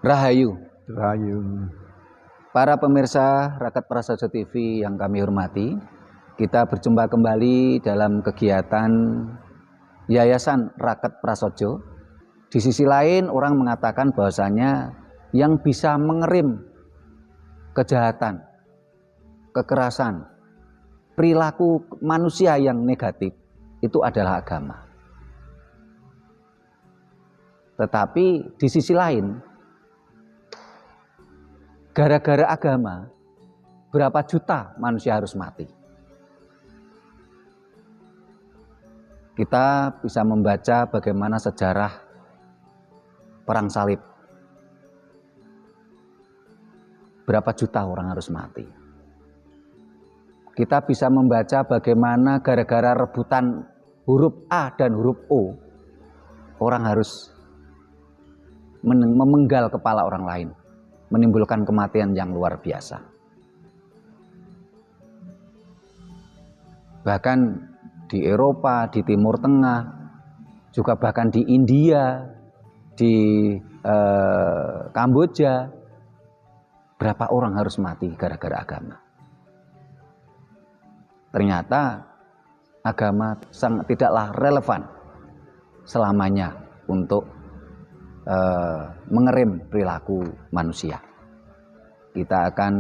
Rahayu. Rahayu. Para pemirsa Rakat Prasaja TV yang kami hormati, kita berjumpa kembali dalam kegiatan Yayasan Rakat Prasaja. Di sisi lain orang mengatakan bahwasanya yang bisa mengerim kejahatan, kekerasan, perilaku manusia yang negatif itu adalah agama. Tetapi di sisi lain, gara-gara agama, berapa juta manusia harus mati? Kita bisa membaca bagaimana sejarah perang salib. Berapa juta orang harus mati? Kita bisa membaca bagaimana gara-gara rebutan huruf A dan huruf O, orang harus memenggal kepala orang lain, menimbulkan kematian yang luar biasa. Bahkan di Eropa, di Timur Tengah, juga bahkan di India, di Kamboja, berapa orang harus mati gara-gara agama? Ternyata agama tidaklah relevan selamanya untuk mengerim perilaku manusia. Kita akan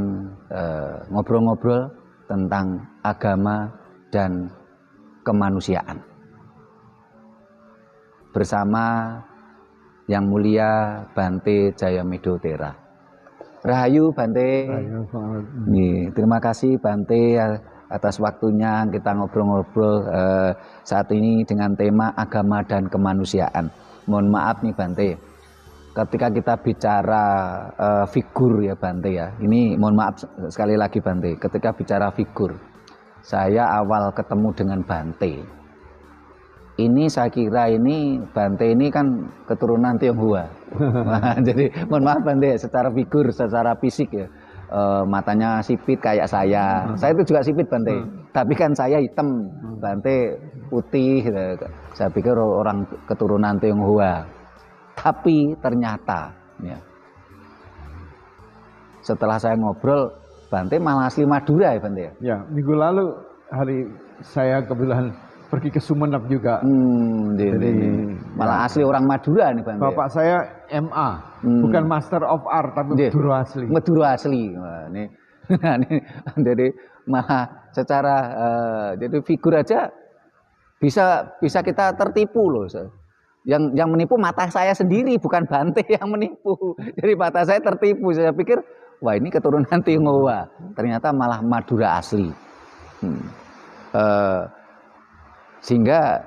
ngobrol-ngobrol tentang agama dan kemanusiaan bersama Yang Mulia Bante Jayamedotera. Rahayu Bante. Terima kasih Bante atas waktunya kita ngobrol-ngobrol saat ini dengan tema agama dan kemanusiaan. Mohon maaf nih Bante, ketika kita bicara figur ya Bante ya, ini mohon maaf sekali lagi Bante, ketika bicara figur, saya awal ketemu dengan Bante, ini saya kira ini Bante ini kan keturunan Tionghoa. Nah, jadi mohon maaf Bante, secara figur, secara fisik ya, matanya sipit kayak saya itu juga sipit Bante, tapi kan saya hitam, Bante putih gitu. Saya pikir orang keturunan Tionghoa, tapi ternyata ya, setelah saya ngobrol, Bante malah asli Madura ya Bante ya? Ya, minggu lalu saya kebetulan pergi ke Sumeneb juga. Jadi malah asli orang Madura nih Bante. Bapak saya MA, bukan Master of Art, tapi Madura asli. Madura asli. Wah, ini jadi malah secara jadi figur aja bisa kita tertipu loh. Yang menipu mata saya sendiri, bukan Bante yang menipu. Jadi mata saya tertipu. Saya pikir wah ini keturunan Tionghoa, ternyata malah Madura asli. Sehingga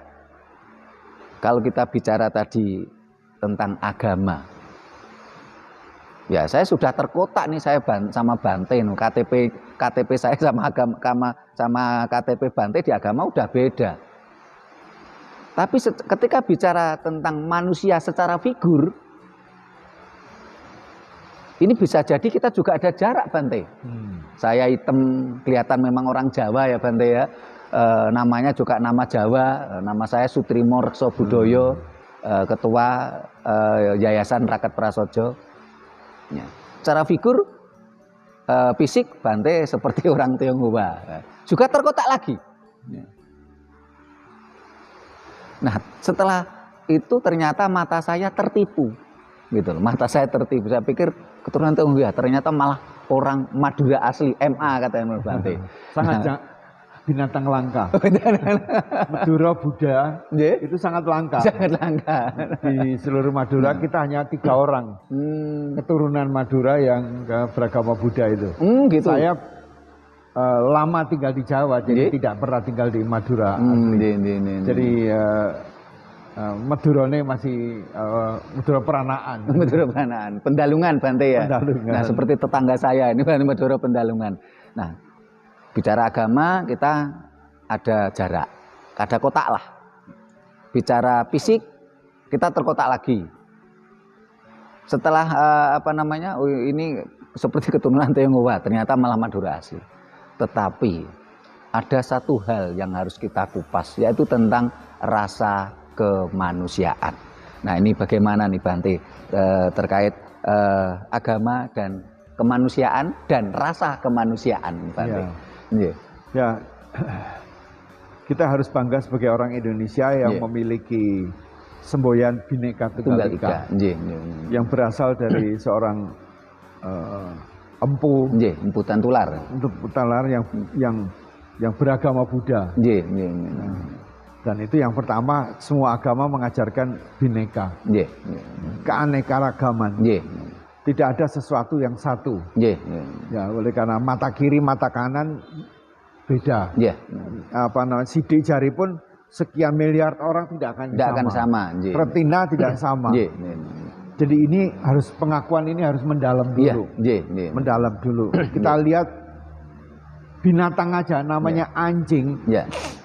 kalau kita bicara tadi tentang agama, ya saya sudah terkotak nih saya sama Bante, KTP saya sama agama sama KTP Bante di agama udah beda. Tapi ketika bicara tentang manusia secara figur, ini bisa jadi kita juga ada jarak Bante. Saya hitam, kelihatan memang orang Jawa ya Bante ya. Namanya juga nama Jawa, nama saya Sutrimo Rekso Budoyo, Ketua Yayasan Rakat Prasaja. Ya. Secara figur, fisik Bante seperti orang Tionghoa, juga terkotak lagi. Ya. Nah setelah itu ternyata mata saya tertipu, gitu loh. Mata saya tertipu. Saya pikir keturunan Tionghoa, ternyata malah orang Madura asli, MA katanya Bante. Sangat binatang langka. Madura Buddha itu sangat langka. Sangat langka. Di seluruh Madura kita hanya 3 orang keturunan Madura yang beragama Buddha itu. Gitu. Saya lama tinggal di Jawa, jadi tidak pernah tinggal di Madura. Jadi Madurane masih Madura Peranaan. Madura Peranaan, Pendalungan Bante ya. Pendalungan. Nah seperti tetangga saya ini Madura Pendalungan. Nah bicara agama kita ada jarak, ada kotak lah. Bicara fisik kita terkotak lagi. Setelah ini seperti keturunan Tionghoa, ternyata malah Madura asli. Tetapi ada satu hal yang harus kita kupas, yaitu tentang rasa kemanusiaan. Nah ini bagaimana nih Bante terkait agama dan kemanusiaan dan rasa kemanusiaan, Bante. Ya. Ya, kita harus bangga sebagai orang Indonesia yang memiliki semboyan Bhinneka Tunggal Ika yang berasal dari seorang empu Tantular. Tantular yang beragama Buddha. Dan itu yang pertama, semua agama mengajarkan Bhinneka, keanekaragaman. Tidak ada sesuatu yang satu. Ya, oleh karena mata kiri, mata kanan beda. Sidik jari pun sekian miliar orang tidak akan sama. Retina tidak sama. Jadi ini harus, pengakuan ini harus mendalam dulu. Mendalam dulu. Kita lihat binatang aja namanya anjing.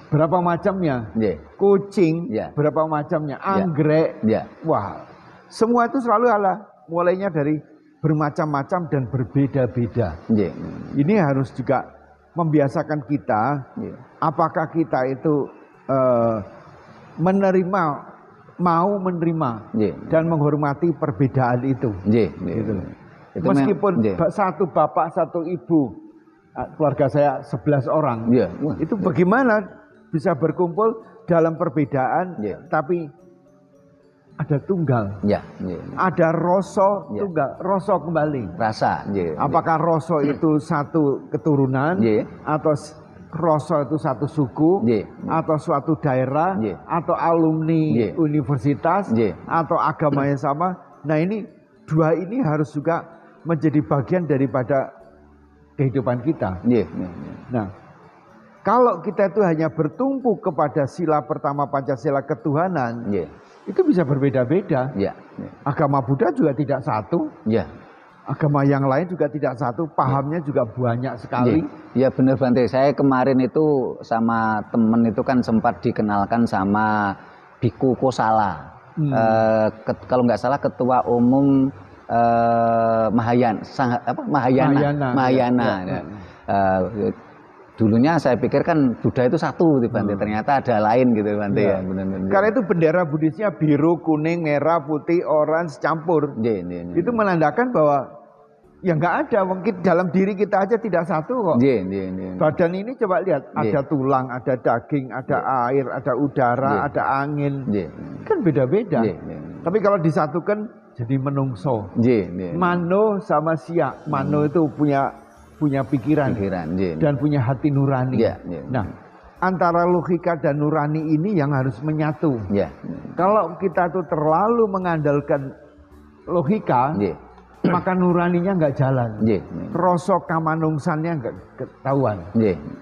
Berapa macamnya? Kucing, berapa macamnya? Anggrek. Wah, semua itu selalu mulainya dari bermacam-macam dan berbeda-beda. Ini harus juga membiasakan kita, apakah kita itu mau menerima dan menghormati perbedaan itu. Gitu. Meskipun satu bapak, satu ibu, keluarga saya 11 orang, itu bagaimana bisa berkumpul dalam perbedaan, tapi ada tunggal, ada rasa tunggal, rasa kembali. Rasa, apakah rasa itu satu keturunan, atau rasa itu satu suku, atau suatu daerah, atau alumni universitas, atau agama yang sama. Nah ini dua ini harus juga menjadi bagian daripada kehidupan kita. Nah, kalau kita itu hanya bertumpu kepada sila pertama Pancasila ketuhanan, itu bisa berbeda-beda. Agama Buddha juga tidak satu. Agama yang lain juga tidak satu. Pahamnya juga banyak sekali. Ya benar Bante. Saya kemarin itu sama temen itu kan sempat dikenalkan sama Biku Kosala. Kalau nggak salah ketua umum Mahayana. Dulunya saya pikir kan Buddha itu satu, Bante. Ternyata ada lain gitu, Bante. Ya. Benar-benar. Karena itu bendera Buddhisnya biru, kuning, merah, putih, orange campur. Itu menandakan bahwa ya nggak ada, mungkin dalam diri kita aja tidak satu kok. Badan ini coba lihat, ada tulang, ada daging, ada air, ada udara, ada angin. Kan beda-beda. Tapi kalau disatukan jadi menungso. Mano sama siak. Mano itu punya pikiran dan punya hati nurani. Nah, antara logika dan nurani ini yang harus menyatu. Kalau kita tuh terlalu mengandalkan logika, maka nuraninya nggak jalan. Rasa kamanungsannya nggak ketahuan.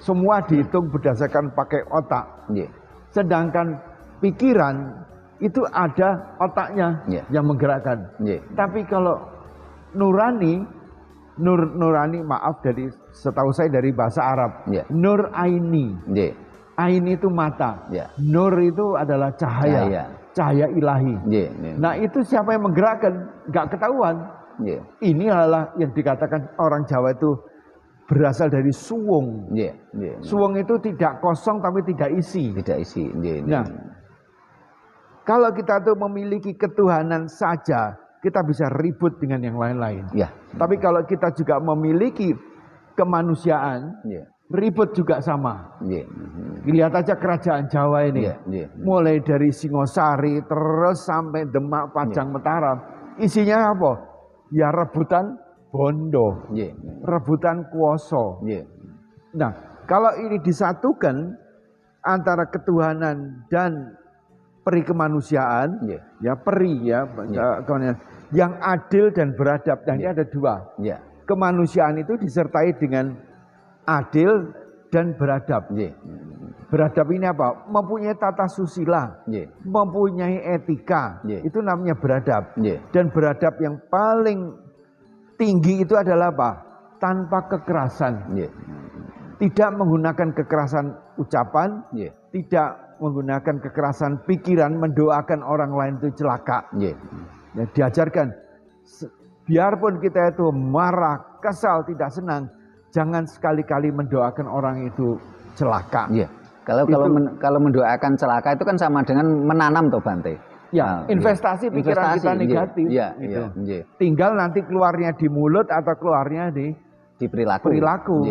Semua dihitung berdasarkan pakai otak. Sedangkan pikiran itu ada otaknya yang menggerakkan. Tapi kalau nurani, maaf, dari setahu saya dari bahasa Arab, nur aini. Aini itu mata, nur itu adalah cahaya ilahi. Nah itu siapa yang menggerakkan? Gak ketahuan. Ini adalah yang dikatakan orang Jawa itu berasal dari suwung. Suwung itu tidak kosong tapi tidak isi. Nah, kalau kita tuh memiliki ketuhanan saja, kita bisa ribut dengan yang lain-lain. Tapi kalau kita juga memiliki kemanusiaan, ribut juga sama. Lihat aja kerajaan Jawa ini. Mulai dari Singosari terus sampai Demak, Pajang, Mataram. Isinya apa? Ya rebutan bondo. Rebutan kuoso. Nah, kalau ini disatukan antara ketuhanan dan peri kemanusiaan, yang adil dan beradab. Dan ini ada dua. Kemanusiaan itu disertai dengan adil dan beradab. Beradab ini apa? Mempunyai tata susila, mempunyai etika. Itu namanya beradab. Dan beradab yang paling tinggi itu adalah apa? Tanpa kekerasan. Tidak menggunakan kekerasan ucapan, tidak menggunakan kekerasan pikiran, mendoakan orang lain itu celaka. Ya, diajarkan, biarpun kita itu marah, kesal, tidak senang, jangan sekali-kali mendoakan orang itu celaka. Kalau mendoakan celaka itu kan sama dengan menanam toh Bante. Ya, investasi pikiran kita negatif. Iya, gitu. Iya. Tinggal nanti keluarnya di mulut atau keluarnya di perilaku.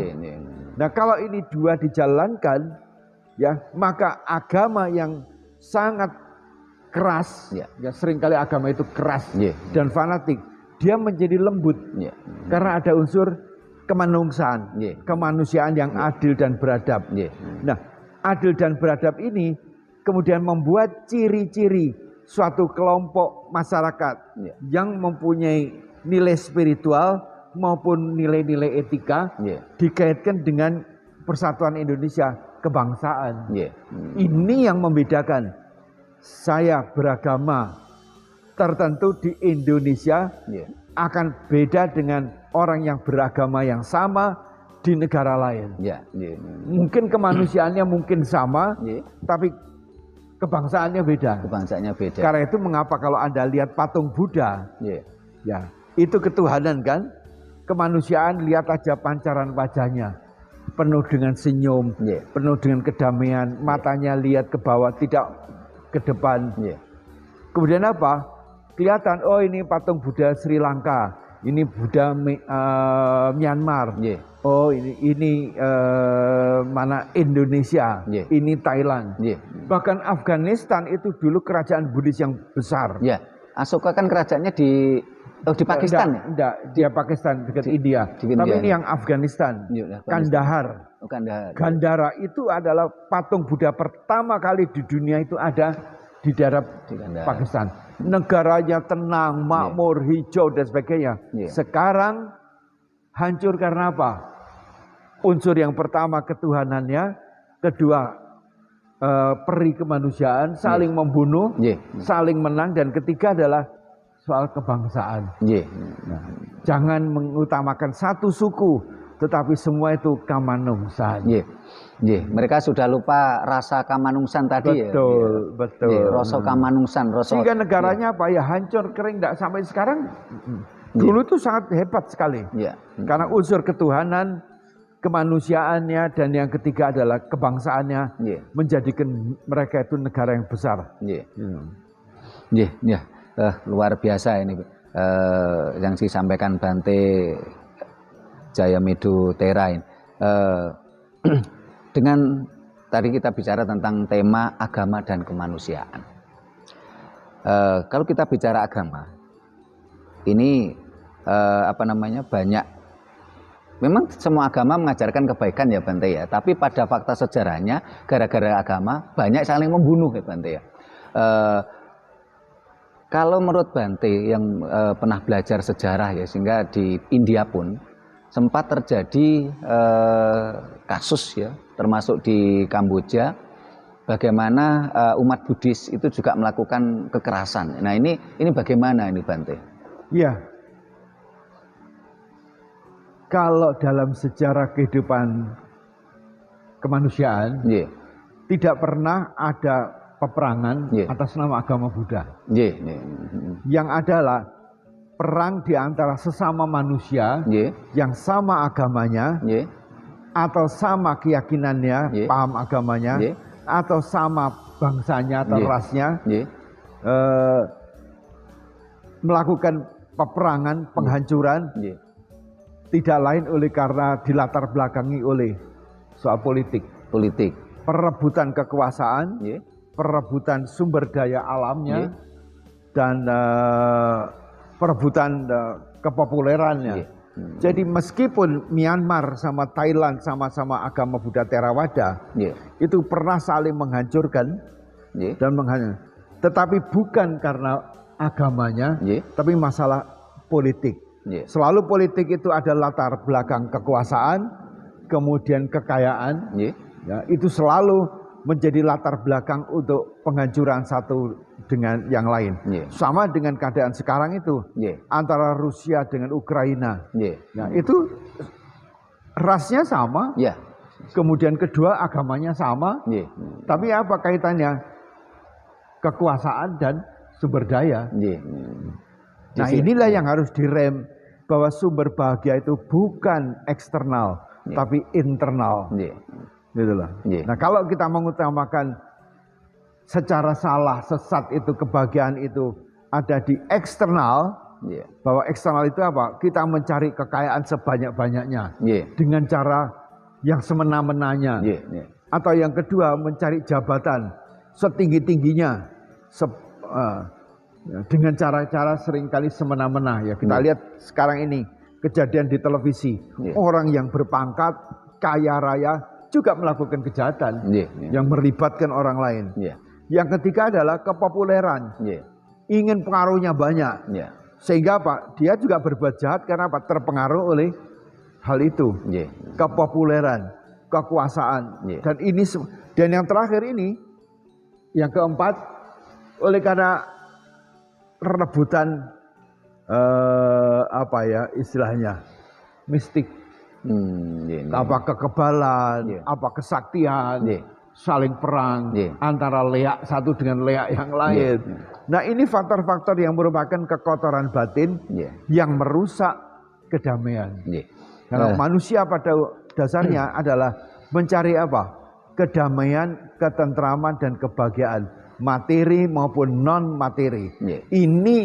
Nah, kalau ini dua dijalankan, ya, maka agama yang sangat keras, ya seringkali agama itu keras dan fanatik, dia menjadi lembut. Karena ada unsur kemanusiaan, kemanusiaan yang adil dan beradab. Nah, adil dan beradab ini kemudian membuat ciri-ciri suatu kelompok masyarakat yang mempunyai nilai spiritual maupun nilai-nilai etika dikaitkan dengan persatuan Indonesia, kebangsaan. Ini yang membedakan saya beragama tertentu di Indonesia akan beda dengan orang yang beragama yang sama di negara lain. Mungkin kemanusiaannya mungkin sama, tapi kebangsaannya beda. Karena itu mengapa kalau Anda lihat patung Buddha, ya itu ketuhanan kan? Kemanusiaan, lihat aja pancaran wajahnya, penuh dengan senyum, penuh dengan kedamaian, matanya lihat ke bawah, tidak ke depan. Kemudian apa? Kelihatan, oh ini patung Buddha Sri Lanka, ini Buddha Myanmar. Oh ini mana Indonesia, ini Thailand. Bahkan Afghanistan itu dulu kerajaan Buddhis yang besar. Asoka kan kerajaannya di Pakistan. Enggak, dia Pakistan dekat India. Tapi ini yang Afghanistan, Kandahar. Gandhara itu adalah patung Buddha pertama kali di dunia itu ada di daerah Pakistan. Negaranya tenang, makmur, hijau dan sebagainya. Sekarang hancur karena apa? Unsur yang pertama ketuhanannya, kedua peri kemanusiaan, saling membunuh, saling menang, dan ketiga adalah soal kebangsaan. Nah, jangan mengutamakan satu suku, tetapi semua itu kamanungsan. Mereka sudah lupa rasa kamanungsan tadi. Betul. Rasa kamanungsan. Sehingga negaranya apa ya, hancur kering, tidak sampai sekarang. Dulu itu sangat hebat sekali. Karena unsur ketuhanan, kemanusiaannya, dan yang ketiga adalah kebangsaannya, menjadikan mereka itu negara yang besar. Luar biasa ini yang disampaikan Bante Jayamedo Tera ini. Dengan tadi kita bicara tentang tema agama dan kemanusiaan. Kalau kita bicara agama, ini banyak. Memang semua agama mengajarkan kebaikan ya Bante ya. Tapi pada fakta sejarahnya, gara-gara agama banyak saling membunuh ya Bante ya. Kalau menurut Bante yang pernah belajar sejarah ya, sehingga di India pun sempat terjadi kasus ya, termasuk di Kamboja, bagaimana umat Buddhis itu juga melakukan kekerasan. Nah ini bagaimana ini Bante? Iya. Kalau dalam sejarah kehidupan kemanusiaan, tidak pernah ada peperangan atas nama agama Buddha. Yang adalah perang di antara sesama manusia yang sama agamanya, atau sama keyakinannya, paham agamanya, atau sama bangsanya atau rasnya, melakukan peperangan, penghancuran, tidak lain karena dilatar belakangi oleh soal politik, perebutan kekuasaan, perebutan sumber daya alamnya, dan perebutan kepopulerannya. Jadi meskipun Myanmar sama Thailand sama-sama agama Buddha Theravada, itu pernah saling menghancurkan dan tetapi bukan karena agamanya, tapi masalah politik. Selalu politik itu ada latar belakang kekuasaan, kemudian kekayaan, itu selalu menjadi latar belakang untuk penghancuran satu dengan yang lain. Sama dengan keadaan sekarang itu, antara Rusia dengan Ukraina. Nah, itu rasnya sama, kemudian kedua agamanya sama, tapi apa kaitannya? Kekuasaan dan sumber daya. Nah inilah yang harus direm, bahwa sumber bahagia itu bukan eksternal, tapi internal. Gitu loh. Nah kalau kita mengutamakan secara salah, sesat itu, kebahagiaan itu ada di eksternal, bahwa eksternal itu apa? Kita mencari kekayaan sebanyak-banyaknya dengan cara yang semena-menanya. Atau yang kedua, mencari jabatan setinggi-tingginya dengan cara-cara seringkali semena-mena. Ya, kita lihat sekarang ini kejadian di televisi, orang yang berpangkat kaya raya juga melakukan kejahatan yang melibatkan orang lain. Yang ketiga adalah kepopuleran, ingin pengaruhnya banyak, sehingga apa? Dia juga berbuat jahat karena apa? Terpengaruh oleh hal itu, kepopuleran, kekuasaan, dan yang terakhir ini, yang keempat, oleh karena rebutan apa ya istilahnya mistik, apa kekebalan, apa kesaktian, saling perang antara leak satu dengan leak yang lain. Nah, ini faktor-faktor yang merupakan kekotoran batin yang merusak kedamaian. Karena manusia pada dasarnya adalah mencari apa? Kedamaian, ketentraman, dan kebahagiaan, materi maupun non materi. Ini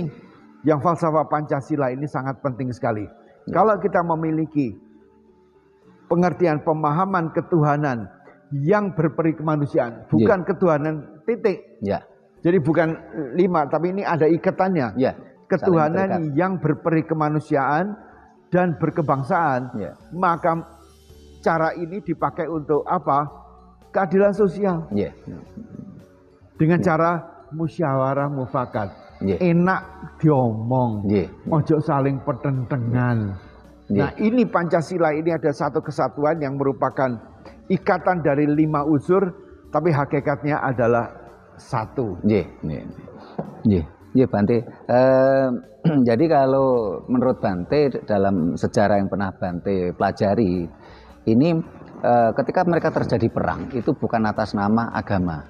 yang falsafah Pancasila ini sangat penting sekali. Kalau kita memiliki pengertian pemahaman ketuhanan yang berperi kemanusiaan, bukan ketuhanan titik. Jadi bukan 5, tapi ini ada ikatannya. Ketuhanan yang berperi kemanusiaan dan berkebangsaan, maka cara ini dipakai untuk apa? Keadilan sosial. Dengan cara musyawarah mufakat. Enak diomong, ojo saling pertentangan. Nah, ini Pancasila ini ada satu kesatuan yang merupakan ikatan dari 5 unsur, tapi hakikatnya adalah satu. Bante. Jadi kalau menurut Bante, dalam sejarah yang pernah Bante pelajari, ini ketika mereka terjadi perang itu bukan atas nama agama,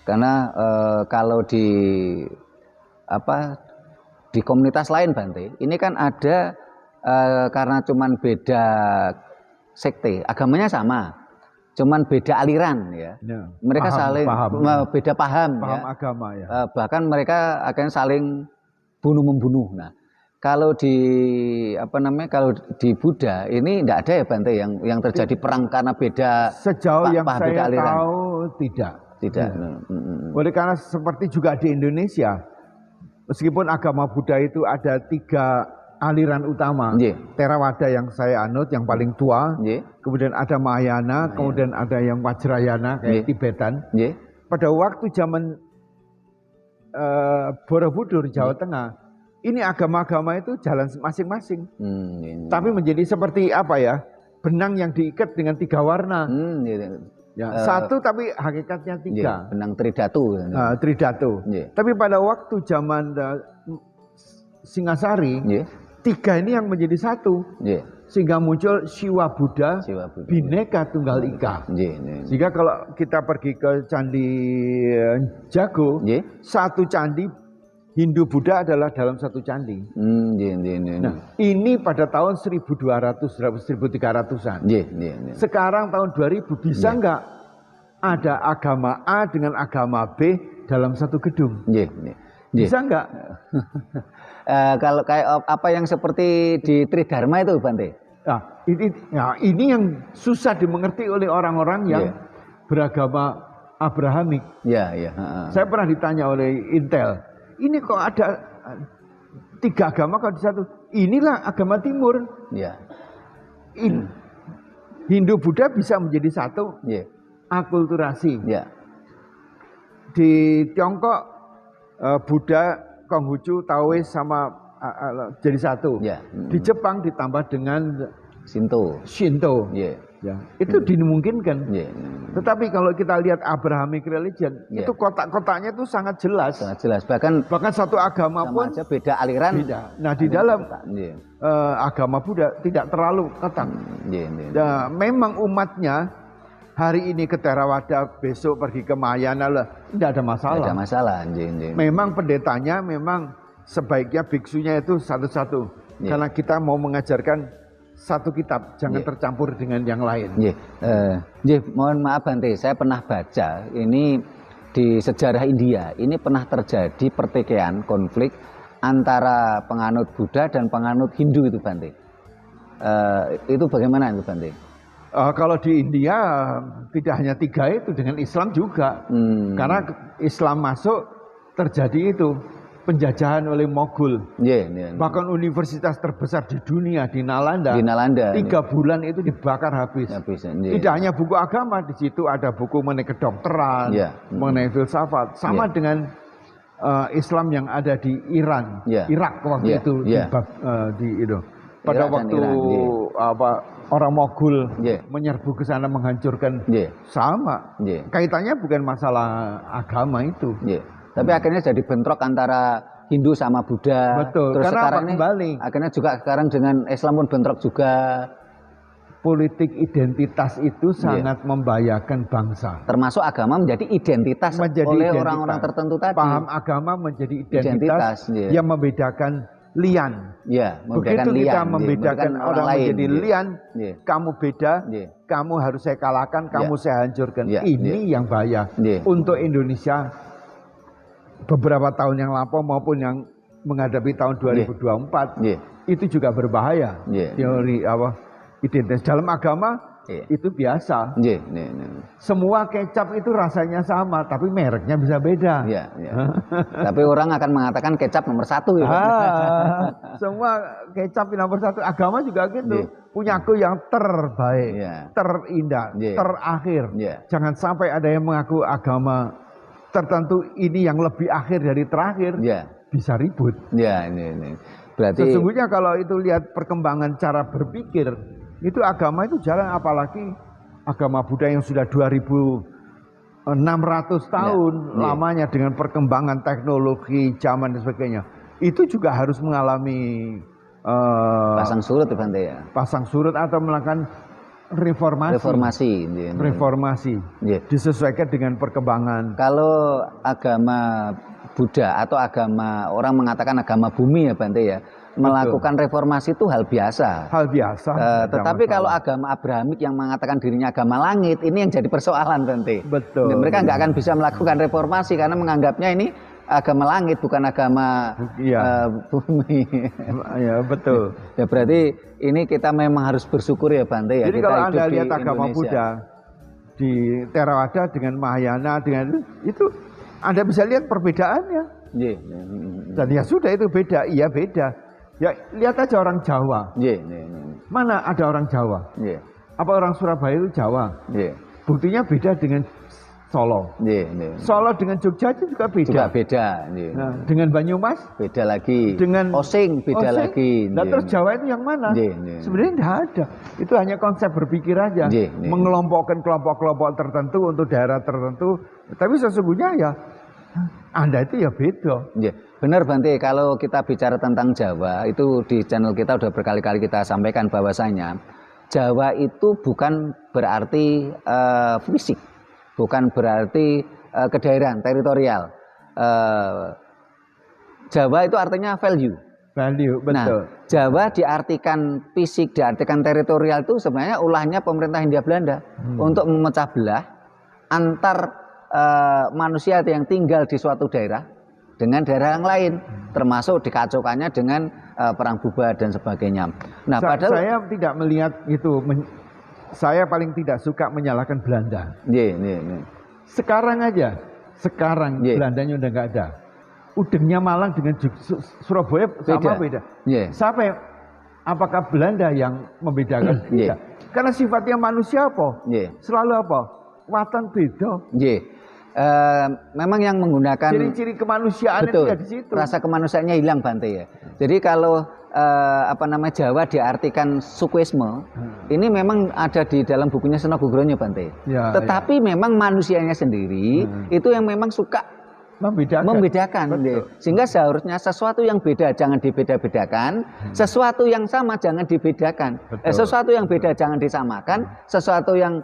karena kalau di komunitas lain Bante, ini kan ada karena cuman beda sekte, agamanya sama, cuman beda aliran mereka saling beda paham agama bahkan mereka akan saling bunuh-membunuh. Nah, kalau di kalau di Buddha ini tidak ada ya Bante yang terjadi perang karena beda sejauh yang saya tahu tidak. Oleh karena seperti juga di Indonesia, meskipun agama Buddha itu ada 3 aliran utama, Theravada yang saya anut yang paling tua, kemudian ada Mahayana, kemudian ada yang Vajrayana kayak Tibetan. Pada waktu zaman Borobudur Jawa Tengah, ini agama-agama itu jalan masing-masing, tapi menjadi seperti apa ya, benang yang diikat dengan 3 warna. Satu tapi hakikatnya 3. Benang Tridatu. Tridatu. Tapi pada waktu zaman Singasari, 3 ini yang menjadi satu, sehingga muncul Siwa Buddha, Bhinneka Tunggal Ika. Sehingga kalau kita pergi ke Candi Jago, satu candi Hindu Buddha adalah dalam satu candi. Nah, ini pada tahun 1200-1300-an. Sekarang tahun 2000 bisa nggak ada agama A dengan agama B dalam satu gedung? Bisa nggak? Kalau kayak apa yang seperti di Tridharma itu Bante? Ini yang susah dimengerti oleh orang-orang yang beragama Abrahamik. Saya pernah ditanya oleh Intel, ini kok ada 3 agama kok di satu? Inilah agama Timur. Hindu Buddha bisa menjadi satu. Akulturasi. Di Tiongkok Buddha, Konghucu, Taois sama jadi satu. Di Jepang ditambah dengan Shinto. Itu dimungkinkan. Tetapi kalau kita lihat Abrahamic religion, itu kotak-kotaknya itu sangat jelas. Bahkan satu agama pun aja beda aliran. Nah, di dalam agama Buddha tidak terlalu ketat. Memang umatnya hari ini ke Theravada, besok pergi ke Mahayana lah, tidak ada masalah. Memang pendetanya memang sebaiknya biksunya itu satu-satu. Karena kita mau mengajarkan satu kitab, jangan tercampur dengan yang lain. Mohon maaf Bante, saya pernah baca ini di sejarah India ini pernah terjadi pertikaian konflik antara penganut Buddha dan penganut Hindu itu Bante. Itu bagaimana itu Bante? Kalau di India tidak hanya 3 itu, dengan Islam juga. Karena Islam masuk terjadi itu penjajahan oleh Mogul. Bahkan universitas terbesar di dunia di Nalanda, 3 bulan itu dibakar habis. Tidak hanya buku agama, di situ ada buku mengenai kedokteran, mengenai filsafat, sama dengan Islam yang ada di Iran, Irak waktu itu di itu. Pada Irak waktu orang Mogul menyerbu ke sana menghancurkan, sama. Kaitannya bukan masalah agama itu. Tapi akhirnya jadi bentrok antara Hindu sama Buddha. Betul. Terus karena sekarang ini akhirnya juga sekarang dengan Islam pun bentrok juga. Politik identitas itu sangat membahayakan bangsa. Termasuk agama menjadi identitas oleh orang-orang tertentu tadi. Paham agama menjadi identitas yang membedakan lian. Begitu kita membedakan orang lain menjadi lian, kamu beda, kamu harus saya kalahkan, kamu saya hancurkan. Ini yang bahaya untuk Indonesia. Beberapa tahun yang lampau maupun yang menghadapi tahun 2024 itu juga berbahaya. Teori identitas dalam agama itu biasa. Semua kecap itu rasanya sama, tapi mereknya bisa beda. Tapi orang akan mengatakan kecap nomor 1 ya. Semua kecap nomor 1. Agama juga gitu. Punyaku yang terbaik, terindah, terakhir. Jangan sampai ada yang mengaku agama tertentu ini yang lebih akhir dari terakhir, bisa ribut. Berarti sesungguhnya kalau itu lihat perkembangan cara berpikir, itu agama itu jalan, apalagi agama Buddha yang sudah 2600 tahun lamanya dengan perkembangan teknologi zaman dan sebagainya. Itu juga harus mengalami pasang surut Bante ya. Pasang surut atau melakukan reformasi. Disesuaikan dengan perkembangan. Kalau agama Buddha atau agama orang mengatakan agama bumi ya Bante ya, melakukan reformasi itu hal biasa. Tetapi kalau agama Abrahamik yang mengatakan dirinya agama langit, ini yang jadi persoalan Bante. Betul. Dan mereka nggak akan bisa melakukan reformasi karena menganggapnya ini agama langit bukan agama bumi. Betul. Ya berarti ini kita memang harus bersyukur ya Bante ya. Jadi kita kalau Anda lihat Indonesia. agama Buddha di Theravada dengan Mahayana dengan itu Anda bisa lihat perbedaannya. Dan ya sudah itu beda, iya beda. Ya lihat aja orang Jawa. Mana ada orang Jawa? Apa orang Surabaya itu Jawa? Buktinya beda dengan Solo. Solo dengan Jogja juga beda. Nah, dengan Banyumas beda lagi. Dengan Osing beda lagi. Nah, terus Jawa itu yang mana? Sebenarnya tidak ada. Itu hanya konsep berpikir aja. Mengelompokkan kelompok-kelompok tertentu untuk daerah tertentu. Tapi sesungguhnya ya Anda itu ya beda. Benar Bante, kalau kita bicara tentang Jawa, itu di channel kita udah berkali-kali kita sampaikan bahwasanya Jawa itu bukan berarti fisik. Bukan berarti kedaerahan, teritorial. Jawa itu artinya value. Betul. Nah, Jawa diartikan fisik, diartikan teritorial itu sebenarnya ulahnya pemerintah Hindia Belanda untuk memecah belah antar manusia yang tinggal di suatu daerah dengan daerah yang lain, termasuk dikacaukannya dengan perang buba dan sebagainya. Nah, padahal saya tidak melihat itu. Saya paling tidak suka menyalahkan Belanda. Sekarang aja, Belandanya udah nggak ada. Udengnya Malang dengan Surabaya sama beda. Siapa yang? Apakah Belanda yang membedakan? Karena sifatnya manusia apa? Selalu apa? Watan beda. Memang yang menggunakan ciri-ciri kemanusiaan itu ya di situ. Rasa kemanusiaannya hilang Bante ya. Jadi kalau Jawa diartikan sukuisme, ini memang ada di dalam bukunya Seno Gugronyo Bante. Tetapi memang manusianya sendiri itu yang memang suka membedakan. Sehingga seharusnya sesuatu yang beda jangan dibeda-bedakan, sesuatu yang sama jangan dibedakan. Sesuatu yang beda jangan disamakan, sesuatu yang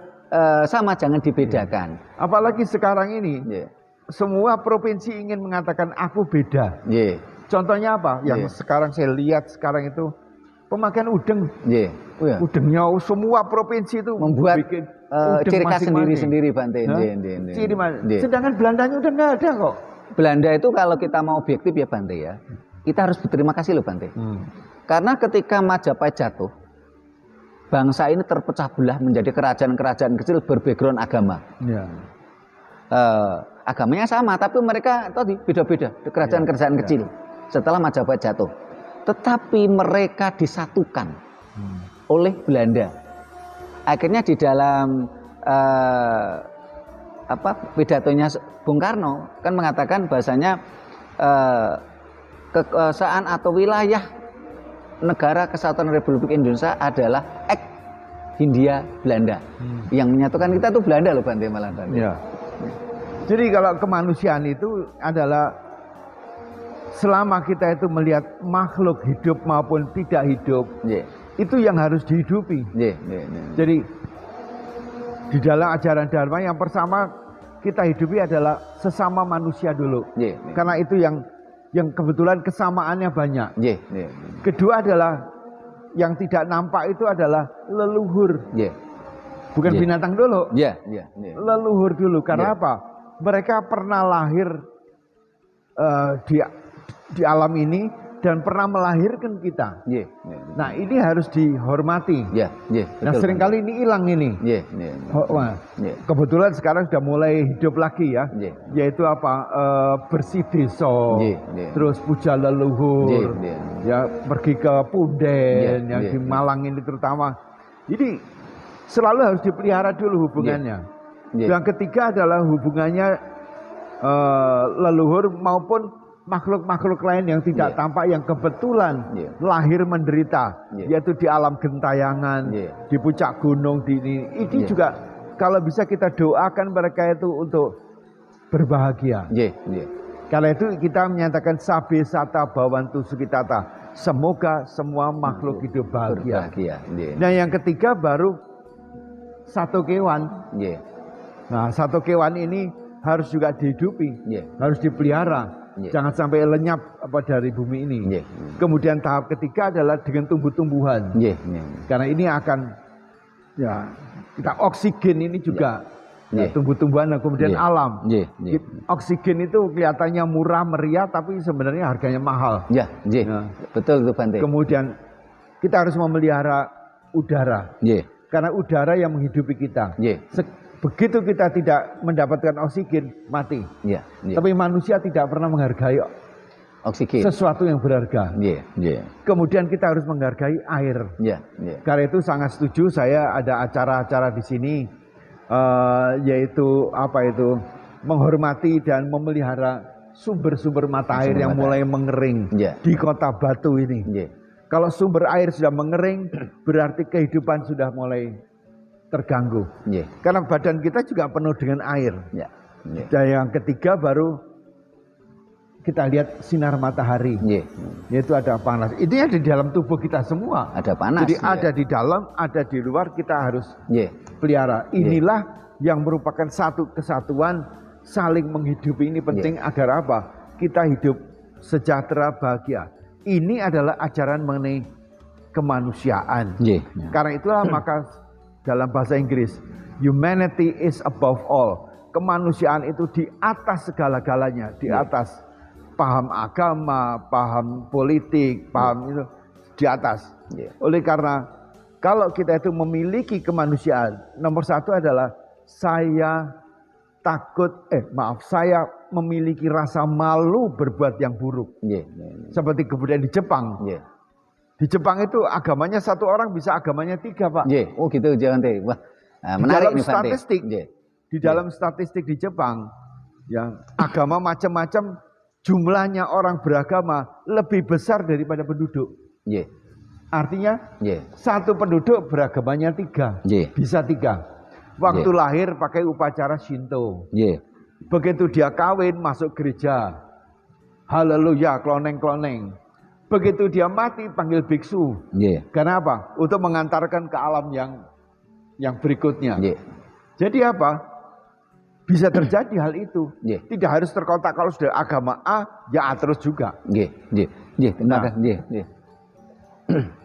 sama jangan dibedakan. Apalagi sekarang ini semua provinsi ingin mengatakan aku beda. Contohnya apa? Yang sekarang saya lihat sekarang itu pemakaian udeng. Udengnya semua provinsi itu membuat ciri khas sendiri-sendiri Bante. Sedangkan Belandanya udah nggak ada kok. Belanda itu kalau kita mau objektif ya Bante ya, kita harus berterima kasih loh Bante. Karena ketika Majapahit jatuh, bangsa ini terpecah belah menjadi kerajaan-kerajaan kecil berbackground agama. Agamanya sama, tapi mereka tadi beda-beda, kerajaan-kerajaan kecil setelah Majapahit jatuh. Tetapi mereka disatukan oleh Belanda. Akhirnya di dalam pidatonya Bung Karno kan mengatakan bahasanya kekuasaan atau wilayah negara Kesatuan Republik Indonesia adalah Hindia Belanda. Yang menyatukan kita tuh Belanda loh Bante malah Bante. Jadi kalau kemanusiaan itu adalah selama kita itu melihat makhluk hidup maupun tidak hidup, itu yang harus dihidupi. Jadi di dalam ajaran Dharma yang pertama kita hidupi adalah sesama manusia dulu. Karena itu yang kebetulan kesamaannya banyak. Kedua adalah yang tidak nampak itu adalah leluhur. Bukan binatang dulu. Leluhur dulu. Karena apa? Mereka pernah lahir di alam ini dan pernah melahirkan kita. Nah ini harus dihormati. Nah seringkali ini hilang ini. Kebetulan sekarang sudah mulai hidup lagi ya. Yaitu apa? Bersih desa, terus puja leluhur, ya pergi ke Punden, yang di Malang ini terutama. Jadi selalu harus dipelihara dulu hubungannya. Yang ketiga adalah hubungannya leluhur maupun makhluk-makhluk lain yang tidak tampak yang kebetulan lahir menderita, yaitu di alam gentayangan, di puncak gunung di ini juga kalau bisa kita doakan mereka itu untuk berbahagia. Karena itu kita menyatakan sabe sata bawantu sukitata, semoga semua makhluk hidup bahagia. Nah yang ketiga baru satu kewan. Nah satu kewan ini harus juga dihidupi, harus dipelihara. Jangan sampai lenyap dari bumi ini. Kemudian tahap ketiga adalah dengan tumbuh-tumbuhan. Karena ini akan kita oksigen ini juga tumbuh-tumbuhan dan kemudian alam. Oksigen itu kelihatannya murah meriah tapi sebenarnya harganya mahal. Betul itu Bante. Kemudian kita harus memelihara udara. Karena udara yang menghidupi kita. Begitu kita tidak mendapatkan oksigen, mati. Tapi manusia tidak pernah menghargai oksigen, sesuatu yang berharga. Kemudian kita harus menghargai air. Karena itu sangat setuju saya ada acara-acara di sini, yaitu menghormati dan memelihara sumber-sumber mata air yang mulai mengering di Kota Batu ini. Kalau sumber air sudah mengering, berarti kehidupan sudah mulai terganggu. Karena badan kita juga penuh dengan air. Dan yang ketiga baru kita lihat sinar matahari. Yaitu ada panas. Itu yang di dalam tubuh kita semua. Ada panas. Jadi ada di dalam, ada di luar, kita harus pelihara. Inilah yang merupakan satu kesatuan saling menghidupi. Ini penting agar apa? Kita hidup sejahtera, bahagia. Ini adalah ajaran mengenai kemanusiaan. Karena itulah maka dalam bahasa Inggris, humanity is above all. Kemanusiaan itu di atas segala-galanya, di atas paham agama, paham politik, paham itu di atas. Oleh karena kalau kita itu memiliki kemanusiaan, nomor satu adalah saya saya memiliki rasa malu berbuat yang buruk. Seperti kemudian di Jepang. Di Jepang itu agamanya satu orang bisa agamanya 3 Pak. Oh gitu jangan deh. Wah, menarik nih statistik. Di dalam statistik di Jepang, yang agama macam-macam jumlahnya orang beragama lebih besar daripada penduduk. Artinya satu penduduk beragamanya 3, bisa 3. Waktu lahir pakai upacara Shinto. Begitu dia kawin masuk gereja, haleluya, kloneng-kloneng. Begitu dia mati panggil biksu. Karena apa? Untuk mengantarkan ke alam yang berikutnya. Jadi apa? Bisa terjadi hal itu. Tidak harus terkotak kalau sudah agama A, ya A terus juga.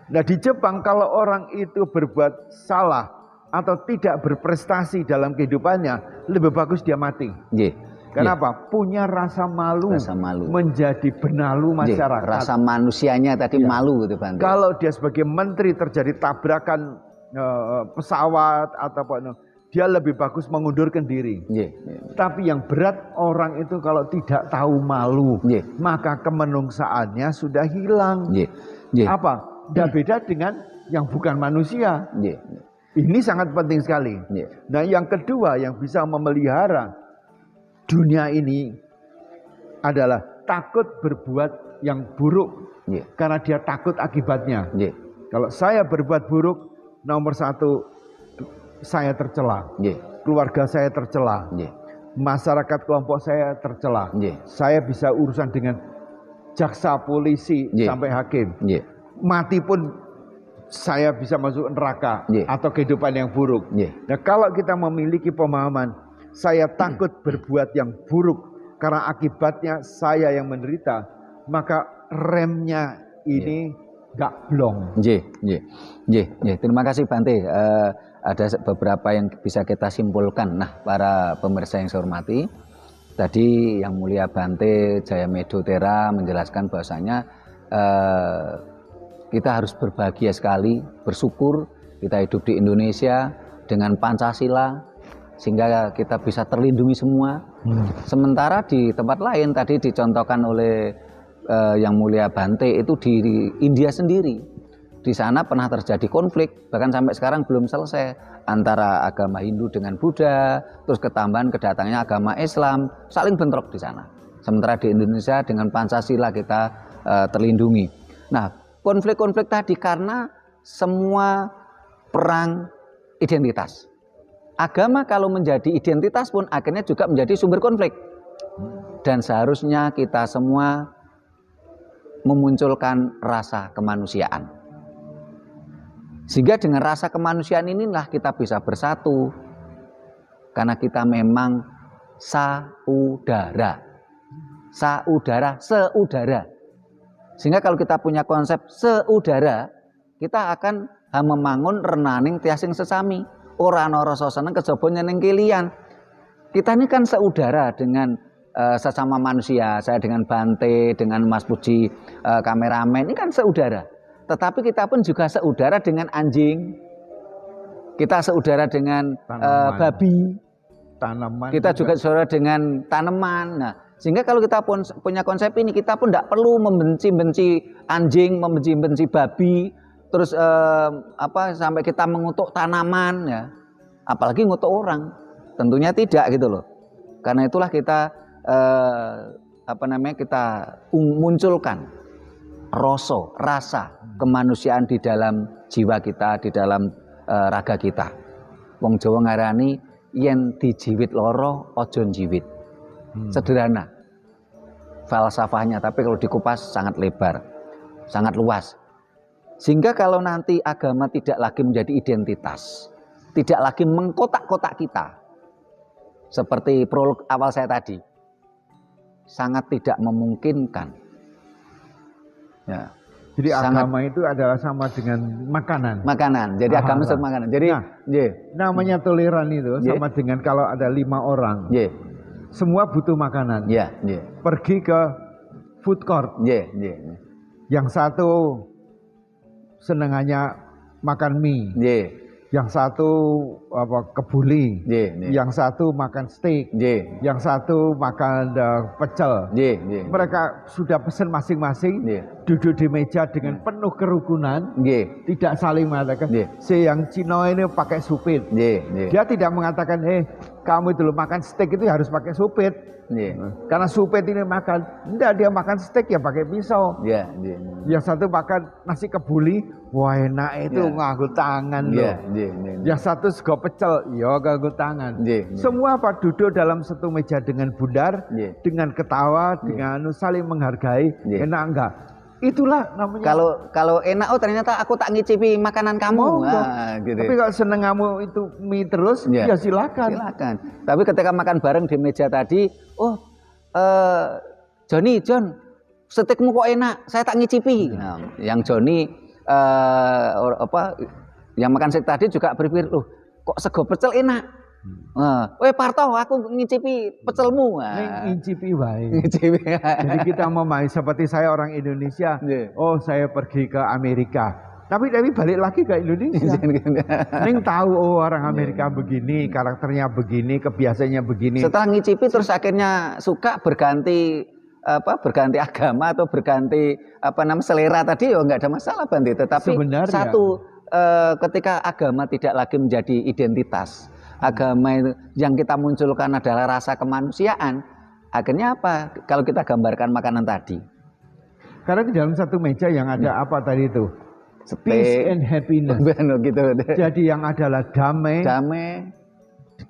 Nah di Jepang kalau orang itu berbuat salah, atau tidak berprestasi dalam kehidupannya, lebih bagus dia mati. Kenapa? Punya rasa malu, menjadi benalu masyarakat. Rasa manusianya tadi malu gitu Bante. Kalau dia sebagai menteri terjadi tabrakan pesawat atau apa, dia lebih bagus mengundurkan diri. Tapi yang berat orang itu kalau tidak tahu malu, maka kemenungsaannya sudah hilang. Apa? Tidak beda dengan yang bukan manusia. Ini sangat penting sekali. Nah, yang kedua yang bisa memelihara dunia ini adalah takut berbuat yang buruk. Karena dia takut akibatnya. Kalau saya berbuat buruk, nomor satu, saya tercela. Keluarga saya tercela. Masyarakat kelompok saya tercela. Saya bisa urusan dengan jaksa, polisi, sampai hakim. Mati pun saya bisa masuk neraka atau kehidupan yang buruk. Nah, kalau kita memiliki pemahaman, saya takut berbuat yang buruk karena akibatnya saya yang menderita, maka remnya ini gak blong. Terima kasih Bante. Ada beberapa yang bisa kita simpulkan. Nah, para pemirsa yang saya hormati, tadi Yang Mulia Bante Jaya Medotera menjelaskan bahwasanya kita harus berbahagia sekali, bersyukur kita hidup di Indonesia dengan Pancasila, sehingga kita bisa terlindungi semua. Sementara di tempat lain tadi dicontohkan oleh Yang Mulia Bante itu di India sendiri. Di sana pernah terjadi konflik, bahkan sampai sekarang belum selesai, antara agama Hindu dengan Buddha, terus ketambahan kedatangannya agama Islam, saling bentrok di sana. Sementara di Indonesia dengan Pancasila kita terlindungi. Nah, konflik-konflik tadi karena semua perang identitas. Agama kalau menjadi identitas pun akhirnya juga menjadi sumber konflik. Dan seharusnya kita semua memunculkan rasa kemanusiaan. Sehingga dengan rasa kemanusiaan inilah kita bisa bersatu. Karena kita memang saudara. Seudara. Sehingga kalau kita punya konsep seudara, kita akan membangun renaning tiasing sesami. Ora ana rasa seneng kejaba nyeneng kelian. Kita ini kan seudara dengan sesama manusia. Saya dengan Bante, dengan Mas Puji kameramen, ini kan seudara. Tetapi kita pun juga seudara dengan anjing. Kita seudara dengan babi. Tanaman. Kita juga seudara dengan tanaman. Nah, sehingga kalau kita pun punya konsep ini, kita pun tidak perlu membenci-benci anjing, membenci-benci babi, terus sampai kita mengutuk tanaman, ya. Apalagi ngutuk orang. Tentunya tidak gitu loh. Karena itulah kita kita munculkan rasa kemanusiaan di dalam jiwa kita, di dalam raga kita. Wong Jawa ngarani yen dijiwit loro ojo njiwit. Sederhana falsafahnya, tapi kalau dikupas sangat lebar, sangat luas. Sehingga kalau nanti agama tidak lagi menjadi identitas, tidak lagi mengkotak-kotak kita, seperti prolog awal saya tadi, sangat tidak memungkinkan. Ya. Jadi agama itu adalah sama dengan makanan. Jadi agama sama makanan. Jadi namanya toleran itu sama dengan kalau ada 5 orang. Semua butuh makanan. Pergi ke food court. Yang satu senengannya makan mie. Yang satu kebuli. Yang satu makan steak. Yang satu makan pecel. Mereka sudah pesan masing-masing. Duduk di meja dengan penuh kerukunan. Tidak saling mengatakan. Si yang Cina ini pakai supit. Dia tidak mengatakan, kamu dulu makan steak itu harus pakai supit. Karena supit ini makan. Enggak, dia makan steak ya pakai pisau. Yang satu makan nasi kebuli, wah enak itu nganggo tangan loh. Yang satu sego pecel, ya nganggo tangan. Semua duduk dalam satu meja dengan bundar, dengan ketawa, dengan saling menghargai. Enak enggak? Itulah namanya. Kalau enak, ternyata aku tak ngicipi makanan kamu. Gitu. Tapi kalau seneng kamu itu mie terus, ya silakan. Tapi ketika makan bareng di meja tadi, John, steakmu kok enak, saya tak ngicipi. Nah, yang Johnny yang makan steak tadi juga berpikir, kok sego pecel enak. Parto aku ngicipi pecelmu. Ngicipi wae. Jadi kita memahami seperti saya orang Indonesia. Oh, saya pergi ke Amerika. Tapi balik lagi ke Indonesia. Neng tahu orang Amerika begini, karakternya begini, kebiasaannya begini. Setelah ngicipi terus akhirnya suka berganti agama atau berganti selera tadi ya nggak ada masalah Bante. Tetapi sebenarnya ketika agama tidak lagi menjadi identitas, agama yang kita munculkan adalah rasa kemanusiaan. Akhirnya apa? Kalau kita gambarkan makanan tadi. Karena di dalam satu meja yang ada apa tadi itu? Peace and happiness. Gitu. Jadi yang adalah damai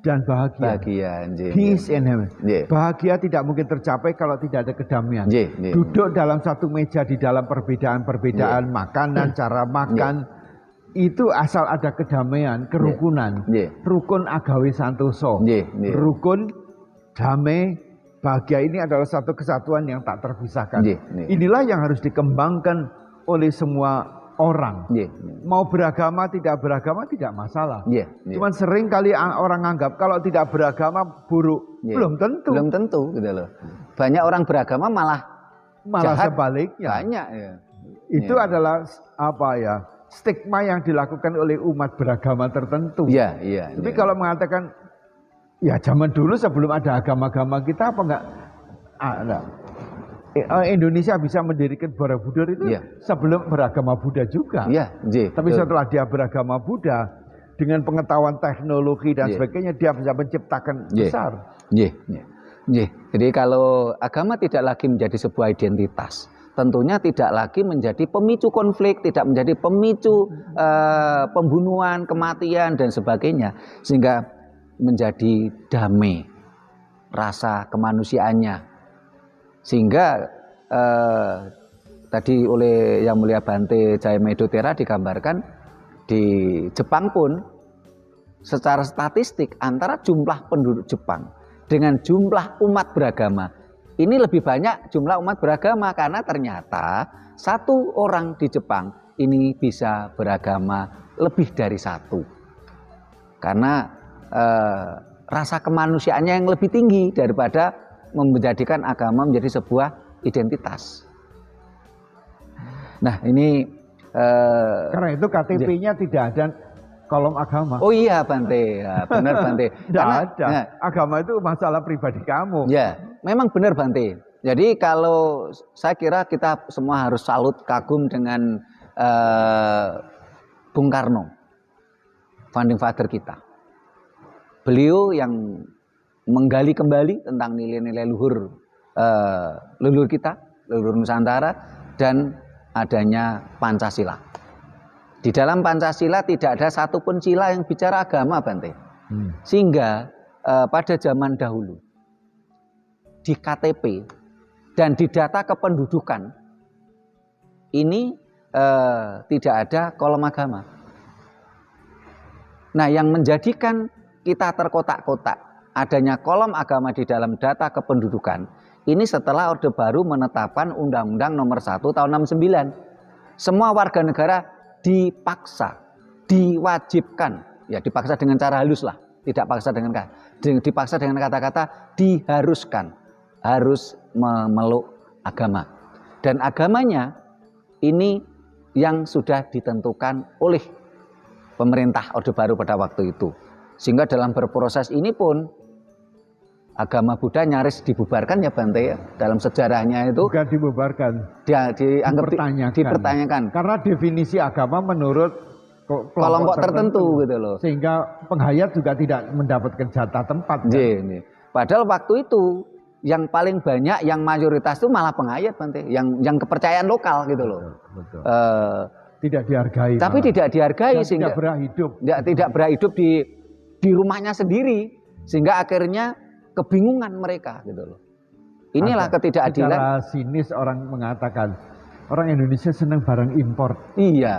dan bahagia. Peace and happiness. Bahagia tidak mungkin tercapai kalau tidak ada kedamaian. Duduk dalam satu meja di dalam perbedaan-perbedaan makanan, cara makan. Itu asal ada kedamaian, kerukunan, rukun agawe santoso, rukun damai, bahagia ini adalah satu kesatuan yang tak terpisahkan. Inilah yang harus dikembangkan oleh semua orang. Mau beragama tidak masalah. Cuman sering kali orang anggap kalau tidak beragama buruk. Belum tentu gitu loh. Banyak orang beragama malah jahat. Sebaliknya. Banyak ya. Itu adalah stigma yang dilakukan oleh umat beragama tertentu. Tapi kalau mengatakan, ya zaman dulu sebelum ada agama-agama kita apa enggak ada. Indonesia bisa mendirikan Borobudur itu sebelum beragama Buddha juga. Tapi setelah dia beragama Buddha, dengan pengetahuan teknologi dan sebagainya, dia bisa menciptakan besar. Jadi kalau agama tidak lagi menjadi sebuah identitas, tentunya tidak lagi menjadi pemicu konflik, tidak menjadi pemicu pembunuhan, kematian dan sebagainya, sehingga menjadi damai rasa kemanusiaannya. Sehingga tadi oleh Yang Mulia Bante Jayamedo Tera digambarkan di Jepang pun secara statistik antara jumlah penduduk Jepang dengan jumlah umat beragama, ini lebih banyak jumlah umat beragama karena ternyata satu orang di Jepang ini bisa beragama lebih dari satu. Karena rasa kemanusiaannya yang lebih tinggi daripada menjadikan agama menjadi sebuah identitas. Nah ini karena itu KTP-nya tidak ada kolom agama. Oh iya Bante, ya, benar Bante. Tidak ada. Nah, agama itu masalah pribadi kamu. Ya, memang benar Bante. Jadi kalau saya kira kita semua harus salut kagum dengan Bung Karno, founding father kita. Beliau yang menggali kembali tentang nilai-nilai luhur kita, leluhur Nusantara, dan adanya Pancasila. Di dalam Pancasila tidak ada satupun sila yang bicara agama Bante. Sehingga pada zaman dahulu di KTP dan di data kependudukan ini tidak ada kolom agama. Nah, yang menjadikan kita terkotak-kotak adanya kolom agama di dalam data kependudukan ini setelah Orde Baru menetapkan Undang-Undang Nomor 1 Tahun 69. Semua warga negara dipaksa, diwajibkan, ya dipaksa dengan cara halus lah, tidak paksa dengan dipaksa dengan kata-kata diharuskan, harus memeluk agama. Dan agamanya ini yang sudah ditentukan oleh pemerintah Orde Baru pada waktu itu. Sehingga dalam berproses ini pun agama Buddha nyaris dibubarkan ya Bante ya. Dalam sejarahnya itu bukan dibubarkan, dia dipertanyakan. Karena definisi agama menurut kelompok tertentu gitu loh. Sehingga penghayat juga tidak mendapatkan jatah tempat. Kan? Padahal waktu itu yang paling banyak, yang mayoritas itu malah penghayat Bante, yang kepercayaan lokal gitu loh. Betul. Tidak dihargai. Tapi malah tidak dihargai sehingga tidak berhidup di rumahnya sendiri, sehingga akhirnya kebingungan mereka gitu loh. Inilah ketidakadilan. Secara sinis orang mengatakan orang Indonesia senang barang impor. Iya,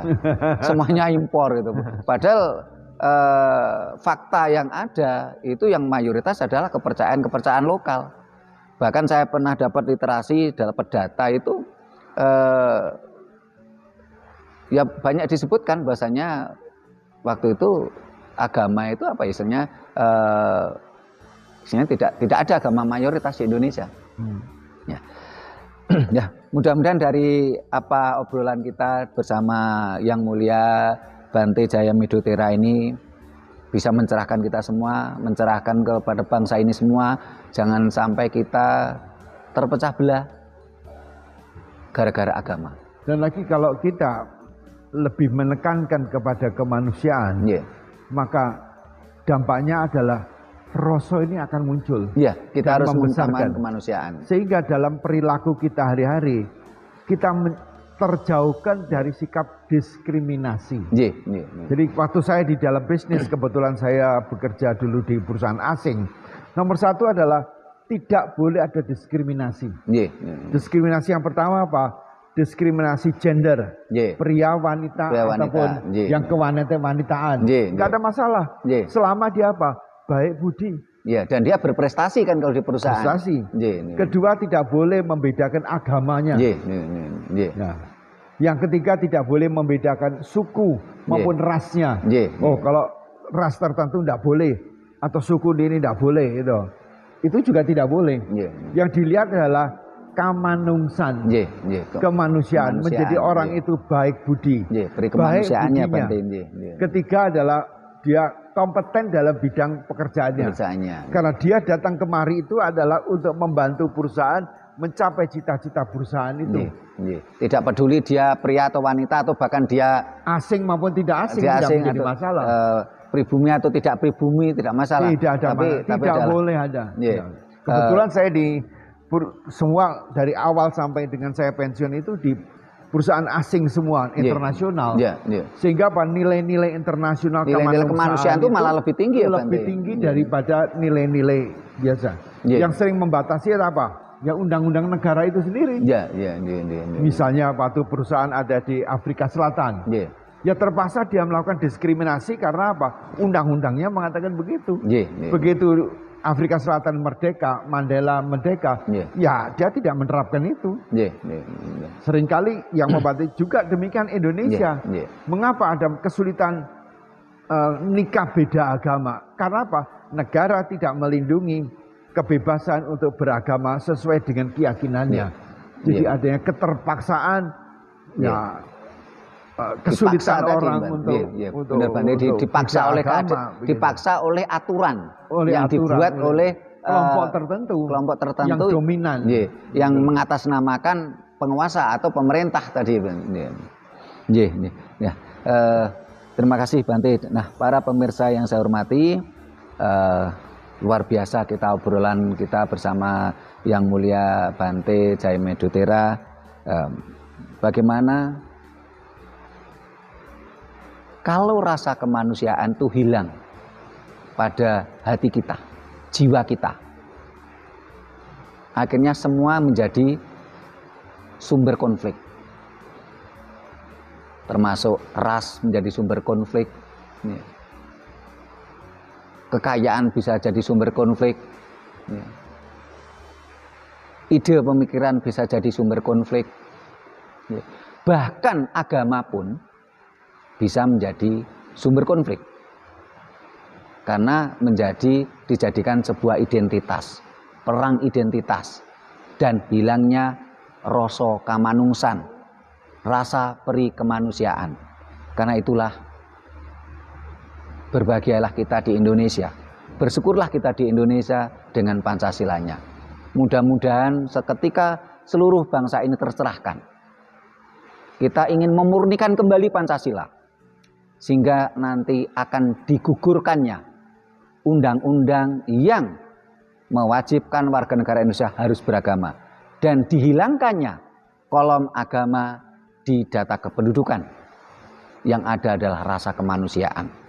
semuanya impor gitu. Padahal fakta yang ada itu yang mayoritas adalah kepercayaan lokal. Bahkan saya pernah dapat literasi, dapat data itu ya banyak disebutkan bahasanya waktu itu agama itu apa istilahnya tidak ada agama mayoritas di Indonesia. Ya. Ya, mudah-mudahan dari apa obrolan kita bersama Yang Mulia Bante Jaya Medotera ini bisa mencerahkan kita semua, mencerahkan kepada bangsa ini semua. Jangan sampai kita terpecah belah gara-gara agama. Dan lagi kalau kita lebih menekankan kepada kemanusiaan, maka dampaknya adalah rasa ini akan muncul. Iya, kita harus membesarkan kemanusiaan. Sehingga dalam perilaku kita hari-hari, kita terjauhkan dari sikap diskriminasi. Jadi waktu saya di dalam bisnis, kebetulan saya bekerja dulu di perusahaan asing. Nomor satu adalah tidak boleh ada diskriminasi. Diskriminasi yang pertama apa? Diskriminasi gender, pria, wanita, ataupun yang kewanitaan. Nggak ada masalah. Selama dia apa? Baik budi. Ya, dan dia berprestasi kan kalau di perusahaan. Prestasi. Kedua, tidak boleh membedakan agamanya. Nah, yang ketiga, tidak boleh membedakan suku maupun rasnya. Oh, kalau ras tertentu tidak boleh, atau suku ini tidak boleh, itu juga tidak boleh. Yang dilihat adalah kamanungsan, kemanusiaan, menjadi orang itu baik budi, baik budinya. Ketiga adalah dia kompeten dalam bidang pekerjaannya. Karena dia datang kemari itu adalah untuk membantu perusahaan mencapai cita-cita perusahaan itu. Tidak peduli dia pria atau wanita atau bahkan dia asing maupun tidak asing, tidak menjadi masalah. Pribumi atau tidak pribumi tidak masalah. Tidak boleh ada. Kebetulan saya di semua dari awal sampai dengan saya pensiun itu di perusahaan asing semua, internasional. Sehingga apa, nilai-nilai internasional kemanusiaan itu malah lebih tinggi, lebih tinggi daripada nilai-nilai biasa. Yang sering membatasi apa? Ya undang-undang negara itu sendiri. Misalnya waktu perusahaan ada di Afrika Selatan, ya terpaksa dia melakukan diskriminasi karena apa? Undang-undangnya mengatakan begitu. Begitu Afrika Selatan merdeka, Mandela merdeka, ya dia tidak menerapkan itu. Seringkali yang membantu juga demikian Indonesia. Mengapa ada kesulitan nikah beda agama? Karena apa? Negara tidak melindungi kebebasan untuk beragama sesuai dengan keyakinannya. Jadi adanya keterpaksaan, kesulitan orang untuk dipaksa oleh dipaksa oleh aturan yang dibuat oleh kelompok tertentu yang dominan, yang mengatasnamakan penguasa atau pemerintah tadi. Terima kasih Bante. Nah, para pemirsa yang saya hormati, luar biasa kita obrolan kita bersama Yang Mulia Bante Jaya Medotera. Bagaimana kalau rasa kemanusiaan itu hilang pada hati kita, jiwa kita, akhirnya semua menjadi sumber konflik. Termasuk ras menjadi sumber konflik. Kekayaan bisa jadi sumber konflik. Ide pemikiran bisa jadi sumber konflik. Bahkan agama pun bisa menjadi sumber konflik karena dijadikan sebuah identitas, perang identitas, dan hilangnya rasa kamanungsan, rasa peri kemanusiaan. Karena itulah berbahagialah kita di Indonesia, bersyukurlah kita di Indonesia dengan Pancasilanya. Mudah-mudahan seketika seluruh bangsa ini tercerahkan. Kita ingin memurnikan kembali Pancasila, sehingga nanti akan digugurkannya undang-undang yang mewajibkan warga negara Indonesia harus beragama, dan dihilangkannya kolom agama di data kependudukan. Yang ada adalah rasa kemanusiaan.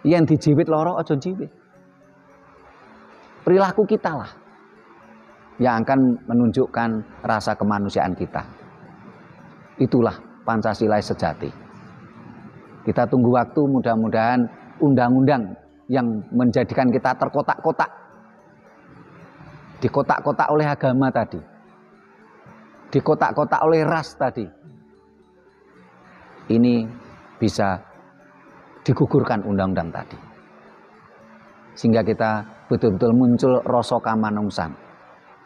Yang dijiwit loro ojo jiwit. Perilaku kita lah yang akan menunjukkan rasa kemanusiaan kita. Itulah Pancasila sejati. Kita tunggu waktu, mudah-mudahan undang-undang yang menjadikan kita terkotak-kotak, dikotak-kotak oleh agama tadi, dikotak-kotak oleh ras tadi, ini bisa digugurkan undang-undang tadi. Sehingga kita betul-betul muncul rasa kamanungsan,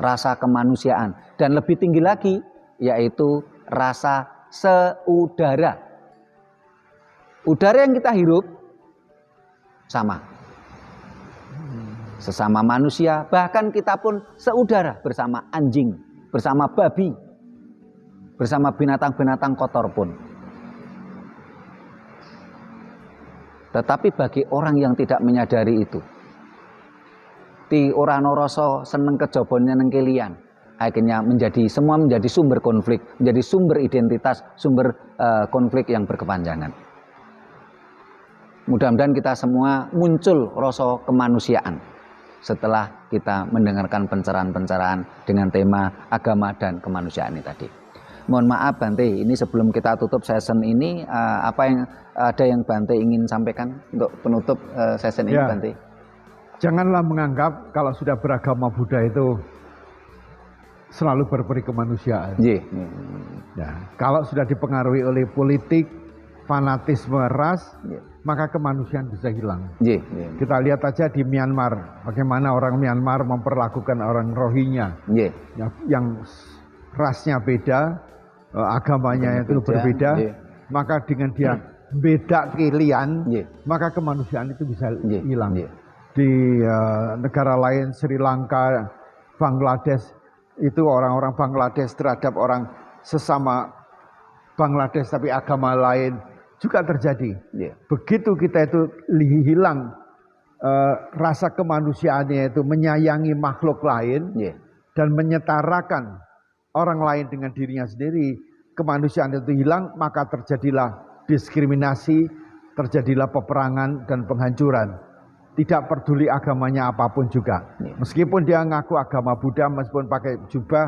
rasa kemanusiaan, dan lebih tinggi lagi yaitu rasa seudara. Udara yang kita hirup sama, sesama manusia, bahkan kita pun seudara bersama anjing, bersama babi, bersama binatang-binatang kotor pun. Tetapi bagi orang yang tidak menyadari itu, ti ora ana rasa seneng kejaba nyeneng kelian, akhirnya semua menjadi sumber konflik, menjadi sumber identitas, sumber konflik yang berkepanjangan. Mudah-mudahan kita semua muncul rasa kemanusiaan setelah kita mendengarkan pencerahan-pencerahan dengan tema agama dan kemanusiaan ini tadi. Mohon maaf Bante, ini sebelum kita tutup session ini, ada yang Bante ingin sampaikan untuk penutup session ini, Bante? Janganlah menganggap kalau sudah beragama Buddha itu selalu berperi kemanusiaan. Ya, kalau sudah dipengaruhi oleh politik, fanatisme ras, maka kemanusiaan bisa hilang. Kita lihat aja di Myanmar, bagaimana orang Myanmar memperlakukan orang Rohingya, yang rasnya beda, agamanya itu berbeda, maka dengan dia beda kalian, maka kemanusiaan itu bisa hilang. Di negara lain, Sri Lanka, Bangladesh, itu orang-orang Bangladesh terhadap orang sesama Bangladesh tapi agama lain juga terjadi. Begitu kita itu hilang rasa kemanusiaannya, itu menyayangi makhluk lain dan menyetarakan orang lain dengan dirinya sendiri, kemanusiaan itu hilang, maka terjadilah diskriminasi, terjadilah peperangan dan penghancuran. Tidak peduli agamanya apapun juga. Meskipun dia ngaku agama Buddha, meskipun pakai jubah,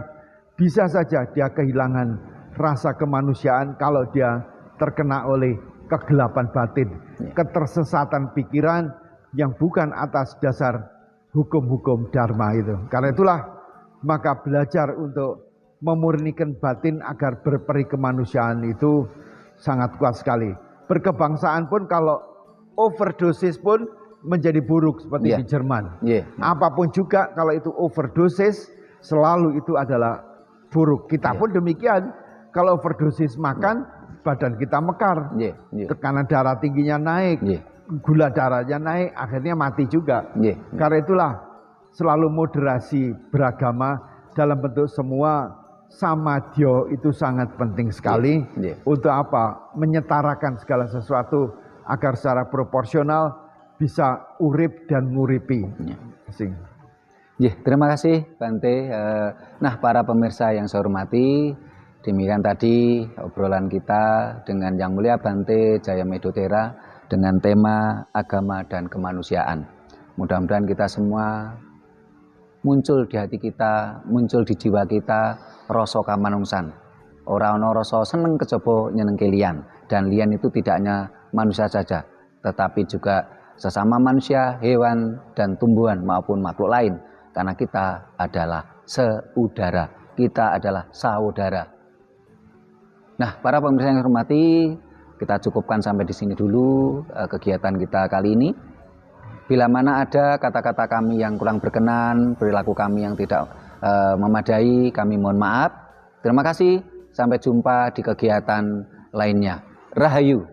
bisa saja dia kehilangan rasa kemanusiaan kalau dia terkena oleh kegelapan batin, ketersesatan pikiran yang bukan atas dasar hukum-hukum dharma itu. Karena itulah maka belajar untuk memurnikan batin agar berperi kemanusiaan itu sangat kuat sekali. Berkebangsaan pun kalau overdosis pun menjadi buruk seperti di Jerman. Apapun juga kalau itu overdosis selalu itu adalah buruk. Kita pun demikian. Kalau overdosis makan, badan kita mekar, tekanan darah tingginya naik, gula darahnya naik, akhirnya mati juga. Karena itulah selalu moderasi beragama dalam bentuk semua samadhi itu sangat penting sekali. Untuk apa? Menyetarakan segala sesuatu agar secara proporsional bisa urip dan nguripi. Terima kasih Bante. Nah, para pemirsa yang saya hormati, demikian tadi obrolan kita dengan Yang Mulia Bante Jayamedo Thera dengan tema agama dan kemanusiaan. Mudah-mudahan kita semua muncul di hati kita, muncul di jiwa kita rasa kamanungsan. Ora ana rasa seneng kejaba nyeneng kelian, dan lian itu tidak hanya manusia saja, tetapi juga sesama manusia, hewan, dan tumbuhan maupun makhluk lain. Karena kita adalah seudara, kita adalah saudara. Nah, para pemirsa yang hormati, kita cukupkan sampai di sini dulu kegiatan kita kali ini. Bila mana ada kata-kata kami yang kurang berkenan, perilaku kami yang tidak memadai, kami mohon maaf. Terima kasih, sampai jumpa di kegiatan lainnya. Rahayu.